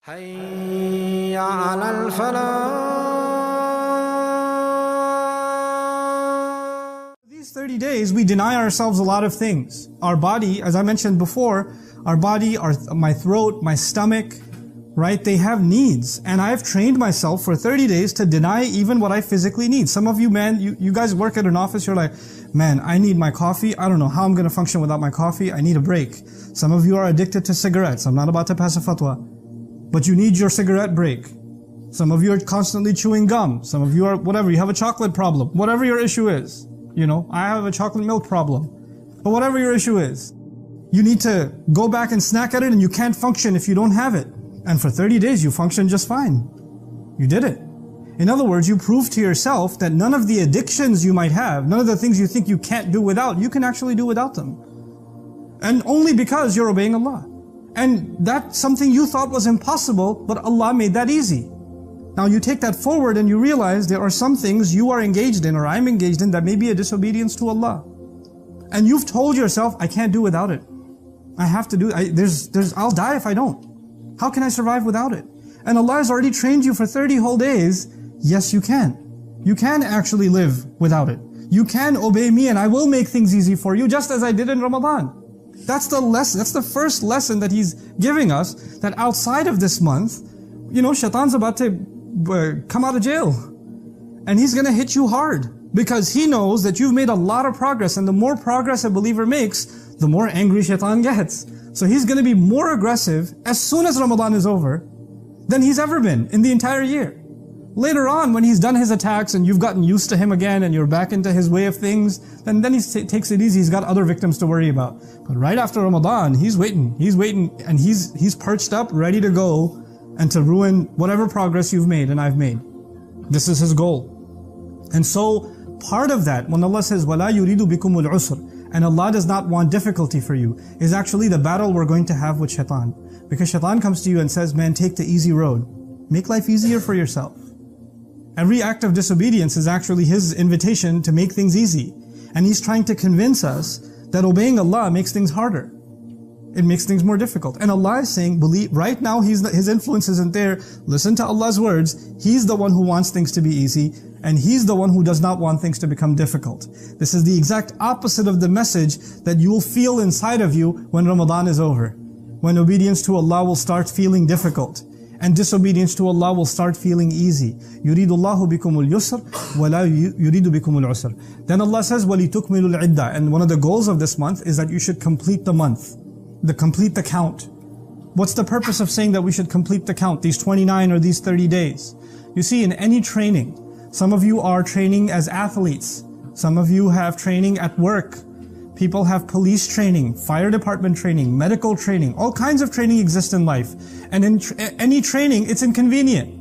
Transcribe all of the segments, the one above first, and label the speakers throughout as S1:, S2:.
S1: حي على الفلاح.
S2: These 30 days, we deny ourselves a lot of things. Our body, as I mentioned before, our body, my throat, my stomach, right? They have needs. And I've trained myself for 30 days to deny even what I physically need. Some of you, man, you guys work at an office, you're like, man, I need my coffee. I don't know how I'm going to function without my coffee. I need a break. Some of you are addicted to cigarettes. I'm not about to pass a fatwa. But you need your cigarette break. Some of you are constantly chewing gum. Some of you are, whatever, you have a chocolate problem. Whatever your issue is. You know, I have a chocolate milk problem. But whatever your issue is, you need to go back and snack at it, and you can't function if you don't have it. And for 30 days you functioned just fine. You did it. In other words, you proved to yourself that none of the addictions you might have, none of the things you think you can't do without, you can actually do without them. And only because you're obeying Allah. And that's something you thought was impossible, but Allah made that easy. Now you take that forward and you realize there are some things you are engaged in, or I'm engaged in, that may be a disobedience to Allah. And you've told yourself, I can't do without it. I have to do, I'll die if I don't. How can I survive without it? And Allah has already trained you for 30 whole days. Yes, you can. You can actually live without it. You can obey me and I will make things easy for you, just as I did in Ramadan. That's the lesson. That's the first lesson that He's giving us, that outside of this month, you know, Shaytan's about to come out of jail. And he's going to hit you hard. Because he knows that you've made a lot of progress. And the more progress a believer makes, the more angry Shaytan gets. So he's going to be more aggressive as soon as Ramadan is over than he's ever been in the entire year. Later on, when he's done his attacks and you've gotten used to him again and you're back into his way of things, then he takes it easy. He's got other victims to worry about. But right after Ramadan, he's waiting, and he's perched up, ready to go and to ruin whatever progress you've made and I've made. This is his goal. And so part of that, when Allah says, وَلَا يُرِيدُ بِكُمُ الْعُسْرِ, and Allah does not want difficulty for you, is actually the battle we're going to have with Shaytan. Because Shaytan comes to you and says, man, take the easy road. Make life easier for yourself. Every act of disobedience is actually his invitation to make things easy. And he's trying to convince us that obeying Allah makes things harder. It makes things more difficult. And Allah is saying, believe, right now His influence isn't there. Listen to Allah's words. He's the one who wants things to be easy, and He's the one who does not want things to become difficult. This is the exact opposite of the message that you will feel inside of you when Ramadan is over. When obedience to Allah will start feeling difficult, and disobedience to Allah will start feeling easy. يُرِيدُ اللَّهُ بِكُمُ الْيُسْرَ وَلَا يُرِيدُ بِكُمُ الْعُسْرَ. Then Allah says, وَلِتُكْمِلُوا الْعِدَّةِ. And one of the goals of this month is that you should complete the month. Complete the count. What's the purpose of saying that we should complete the count, these 29 or these 30 days? You see, in any training, some of you are training as athletes. Some of you have training at work. People have police training, fire department training, medical training. All kinds of training exist in life. And in any training, it's inconvenient.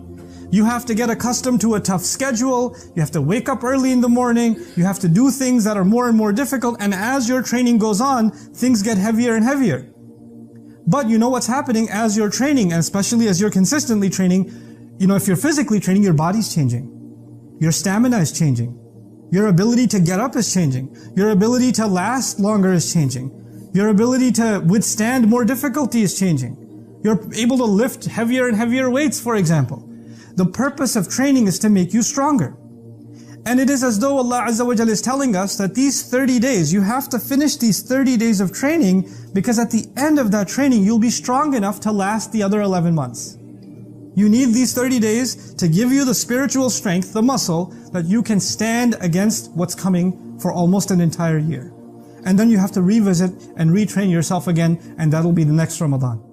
S2: You have to get accustomed to a tough schedule. You have to wake up early in the morning. You have to do things that are more and more difficult. And as your training goes on, things get heavier and heavier. But you know what's happening as you're training, and especially as you're consistently training, you know, if you're physically training, your body's changing. Your stamina is changing. Your ability to get up is changing. Your ability to last longer is changing. Your ability to withstand more difficulty is changing. You're able to lift heavier and heavier weights, for example. The purpose of training is to make you stronger. And it is as though Allah Azza wa Jalla is telling us that these 30 days, you have to finish these 30 days of training, because at the end of that training, you'll be strong enough to last the other 11 months. You need these 30 days to give you the spiritual strength, the muscle, that you can stand against what's coming for almost an entire year. And then you have to revisit and retrain yourself again, and that'll be the next Ramadan.